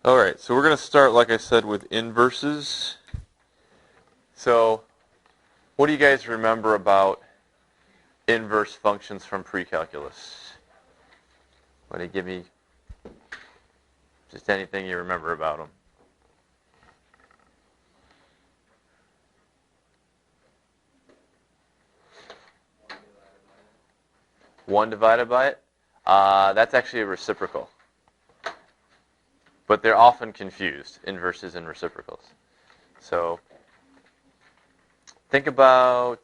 Alright, so we're going to start, like I said, with inverses. So, what do you guys remember about inverse functions from pre-calculus? Want to give me just anything you remember about them? One divided by it? That's actually a reciprocal. But they're often confused, inverses and reciprocals. So, think about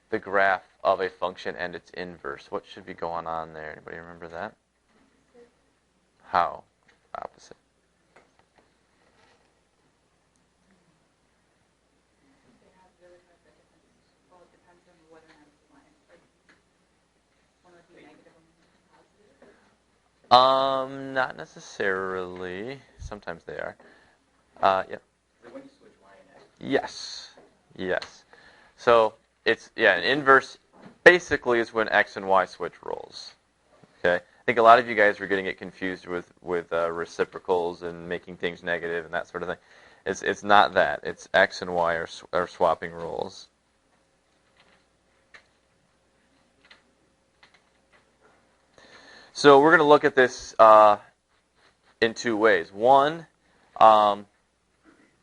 the graph of a function and its inverse. What should be going on there? Anybody remember that? How? Opposite. Not necessarily. Sometimes they are. Yep. When you switch y and x. Yes. Yes. So it's an inverse basically is when x and y switch roles. Okay. I think a lot of you guys are getting it confused with reciprocals and making things negative and that sort of thing. It's not that. It's x and y are swapping roles. So we're going to look at this in two ways. One,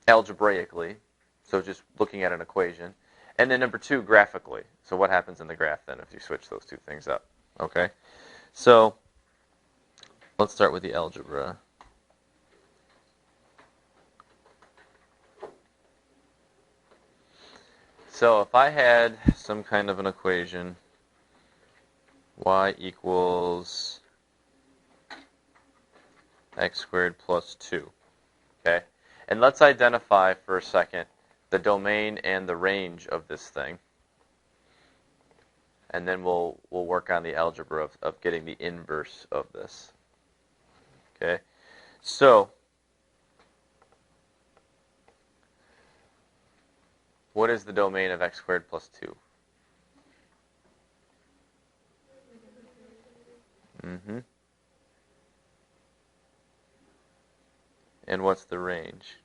algebraically, so just looking at an equation. And then number two, graphically. So what happens in the graph then if you switch those two things up? Okay? So let's start with the algebra. So if I had some kind of an equation, y equals x squared plus 2. Okay? And let's identify for a second the domain and the range of this thing. And then we'll work on the algebra of getting the inverse of this. Okay? So, what is the domain of x squared plus 2? Mm-hmm. And what's the range?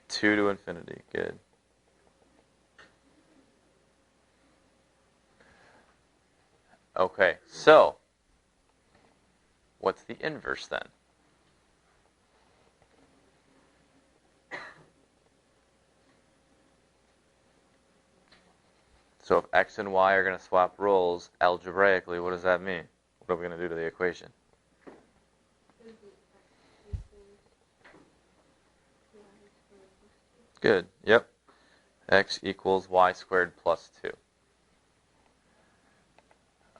2 to infinity. Good. Okay, so what's the inverse then? So if x and y are going to swap roles algebraically, what does that mean? What are we going to do to the equation? Good. Yep. X equals y squared plus 2.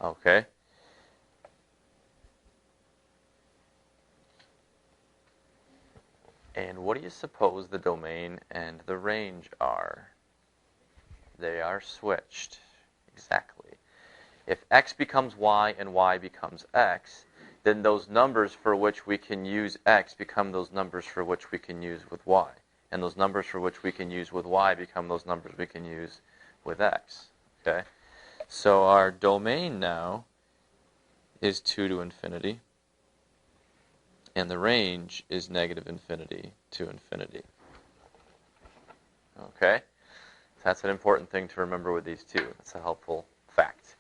Okay. And what do you suppose the domain and the range are? They are switched. Exactly. If x becomes y and y becomes x, then those numbers for which we can use x become those numbers for which we can use with y. And those numbers for which we can use with y become those numbers we can use with x. Okay? So our domain now is 2 to infinity. And the range is negative infinity to infinity. Okay? That's an important thing to remember with these two. That's a helpful fact.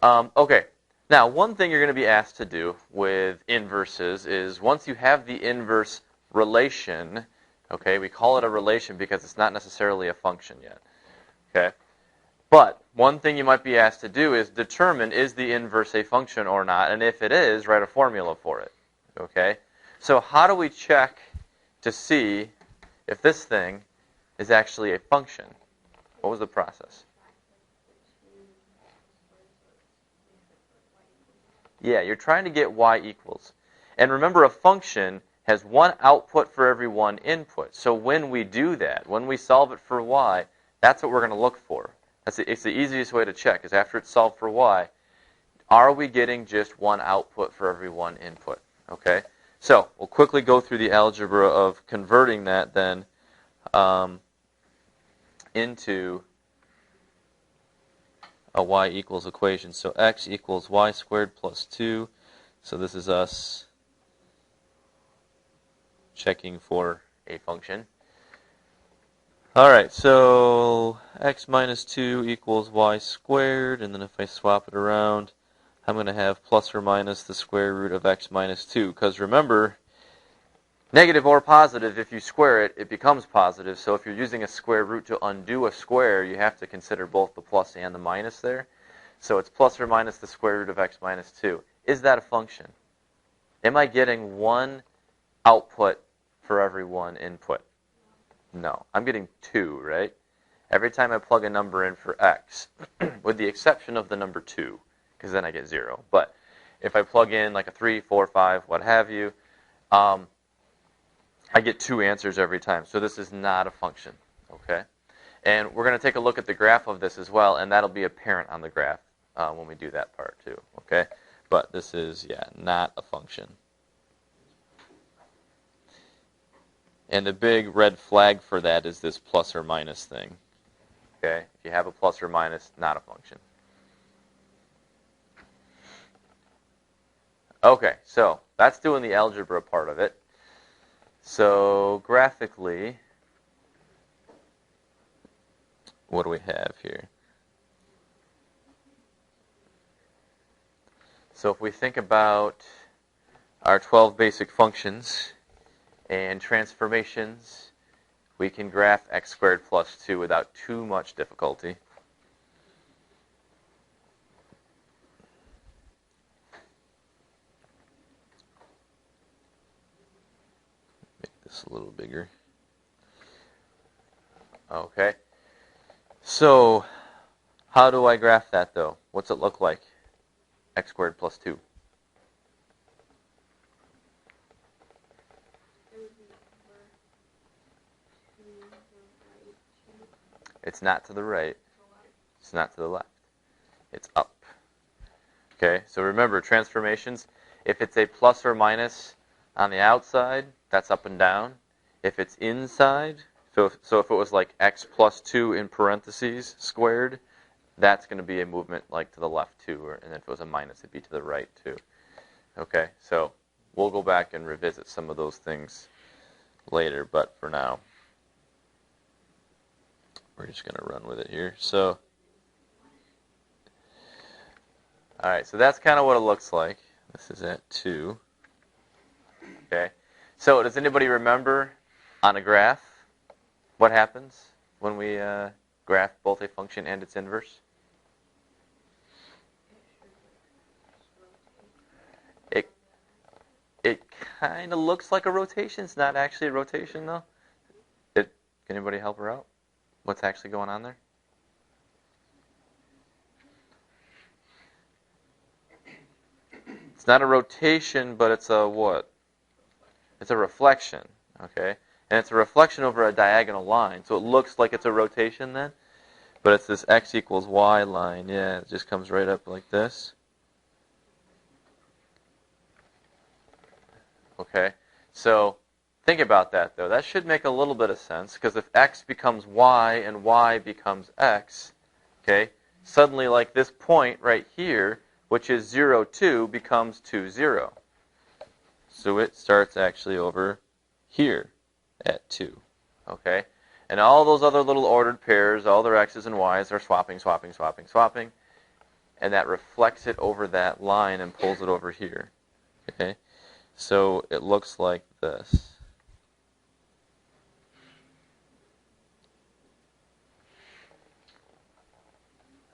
Okay. Now, one thing you're going to be asked to do with inverses is once you have the inverse relation, okay, we call it a relation because it's not necessarily a function yet. Okay? But one thing you might be asked to do is determine is the inverse a function or not, and if it is, write a formula for it. Okay? So how do we check to see if this thing is actually a function? What was the process? Yeah, you're trying to get y equals. And remember, a function has one output for every one input. So when we do that, when we solve it for y, that's what we're going to look for. It's the easiest way to check, is after it's solved for y, are we getting just one output for every one input? Okay? So we'll quickly go through the algebra of converting that then into a y equals equation. So x equals y squared plus 2. So this is us checking for a function. All right, so x minus 2 equals y squared, and then if I swap it around, I'm going to have plus or minus the square root of x minus 2. Because remember, negative or positive, if you square it, it becomes positive. So if you're using a square root to undo a square, you have to consider both the plus and the minus there. So it's plus or minus the square root of x minus 2. Is that a function? Am I getting one output for every one input? No. I'm getting 2, right? Every time I plug a number in for x, with the exception of the number 2, because then I get 0. But if I plug in like a 3, 4, 5, what have you, I get 2 answers every time. So this is not a function, okay? And we're going to take a look at the graph of this as well, and that'll be apparent on the graph when we do that part too, okay? But this is, yeah, not a function. And the big red flag for that is this plus or minus thing, okay? If you have a plus or minus, not a function. Okay, so that's doing the algebra part of it. So graphically, what do we have here? So if we think about our 12 basic functions and transformations, we can graph x squared plus 2 without too much difficulty. A little bigger. Okay. So, how do I graph that though? What's it look like? X squared plus 2. It's not to the right. It's not to the left. It's up. Okay, so remember, transformations, if it's a plus or minus on the outside, that's up and down. If it's inside, so if it was like x plus 2 in parentheses squared, that's going to be a movement like to the left too. And if it was a minus, it'd be to the right too. Okay, so we'll go back and revisit some of those things later. But for now, we're just going to run with it here. So, all right, so that's kind of what it looks like. This is at 2. Okay. So does anybody remember on a graph what happens when we graph both a function and its inverse? It kind of looks like a rotation. It's not actually a rotation though. Can anybody help her out? What's actually going on there? It's not a rotation, but it's a what? It's a reflection, okay? And it's a reflection over a diagonal line, so it looks like it's a rotation then, but it's this x equals y line. Yeah, it just comes right up like this. Okay, so think about that though. That should make a little bit of sense, because if x becomes y and y becomes x, okay, suddenly like this point right here, which is 0, 2, becomes 2, 0. So it starts actually over here at 2, okay? And all those other little ordered pairs, all their x's and y's are swapping, swapping, swapping, swapping. And that reflects it over that line and pulls it over here, okay? So it looks like this.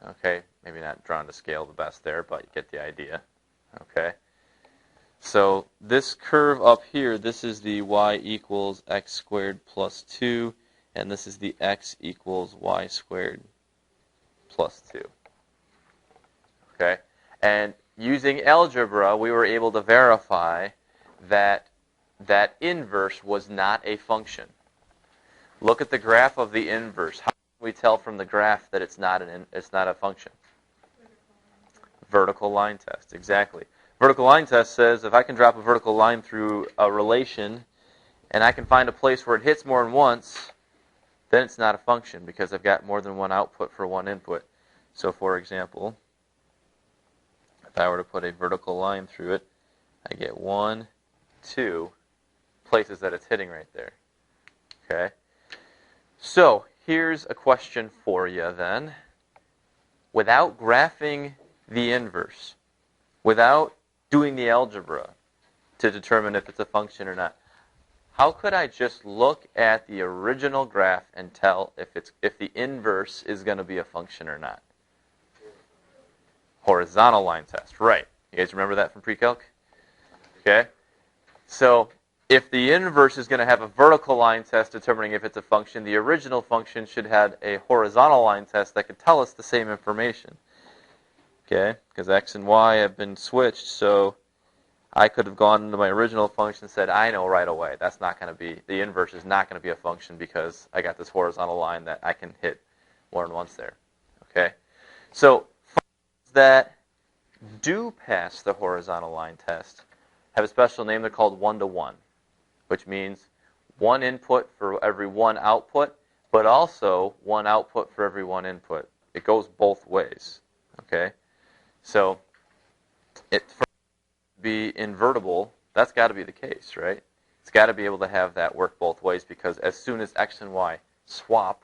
Okay, maybe not drawn to scale the best there, but you get the idea, okay? So this curve up here, this is the y equals x squared plus 2, and this is the x equals y squared plus 2. Okay? And using algebra, we were able to verify that that inverse was not a function. Look at the graph of the inverse. How can we tell from the graph that it's not a function? Vertical line test, exactly. Vertical line test says if I can drop a vertical line through a relation and I can find a place where it hits more than once, then it's not a function because I've got more than one output for one input. So for example, if I were to put a vertical line through it, I get 1, 2 places that it's hitting right there. Okay? So here's a question for you then. Without graphing the inverse, without doing the algebra to determine if it's a function or not, how could I just look at the original graph and tell if the inverse is going to be a function or not? Horizontal line test. Right. You guys remember that from pre-calc? Okay. So if the inverse is going to have a vertical line test determining if it's a function, the original function should have a horizontal line test that could tell us the same information. Okay? Because x and y have been switched, so I could have gone into my original function and said, I know right away, that's not going to be, the inverse is not going to be a function because I got this horizontal line that I can hit more than once there. Okay? So functions that do pass the horizontal line test have a special name. They're called one-to-one, which means one input for every one output, but also one output for every one input. It goes both ways. Okay? So for it to be invertible, that's got to be the case, right? It's got to be able to have that work both ways, because as soon as x and y swap,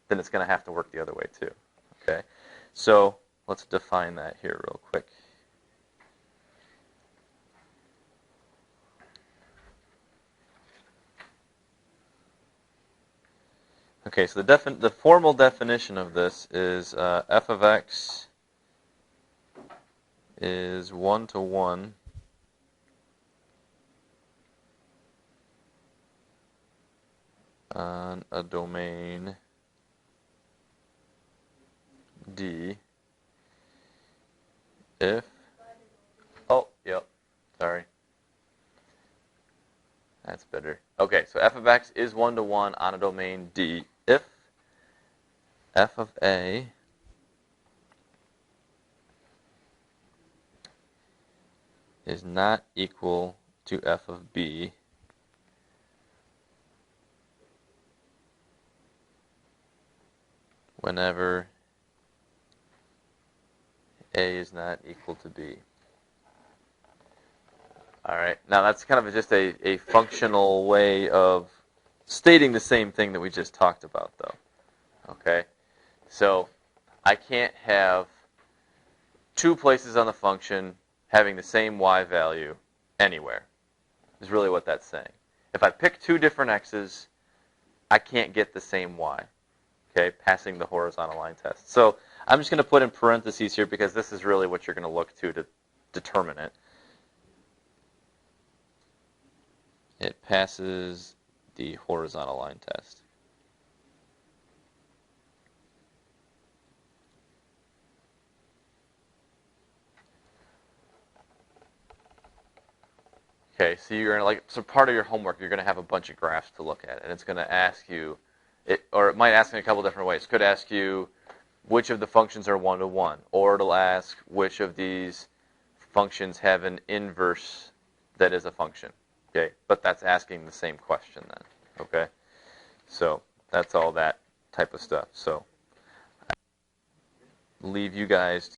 then it's going to have to work the other way too. Okay? So let's define that here real quick. Okay, so the formal definition of this is f of x is one-to-one on a domain D if, sorry. That's better. Okay, so f of x is one-to-one on a domain D if f of a is not equal to f of b whenever a is not equal to b. All right, now that's kind of just a functional way of stating the same thing that we just talked about, though. Okay, so I can't have two places on the function having the same y value anywhere, is really what that's saying. If I pick two different x's, I can't get the same y, okay, passing the horizontal line test. So I'm just going to put in parentheses here because this is really what you're going to look to determine it. It passes the horizontal line test. Okay, so you're gonna so part of your homework, you're gonna have a bunch of graphs to look at, and it's gonna ask you, or it might ask in a couple different ways. It could ask you which of the functions are one-to-one, or it'll ask which of these functions have an inverse that is a function. Okay, but that's asking the same question then. Okay, so that's all that type of stuff. So I leave you guys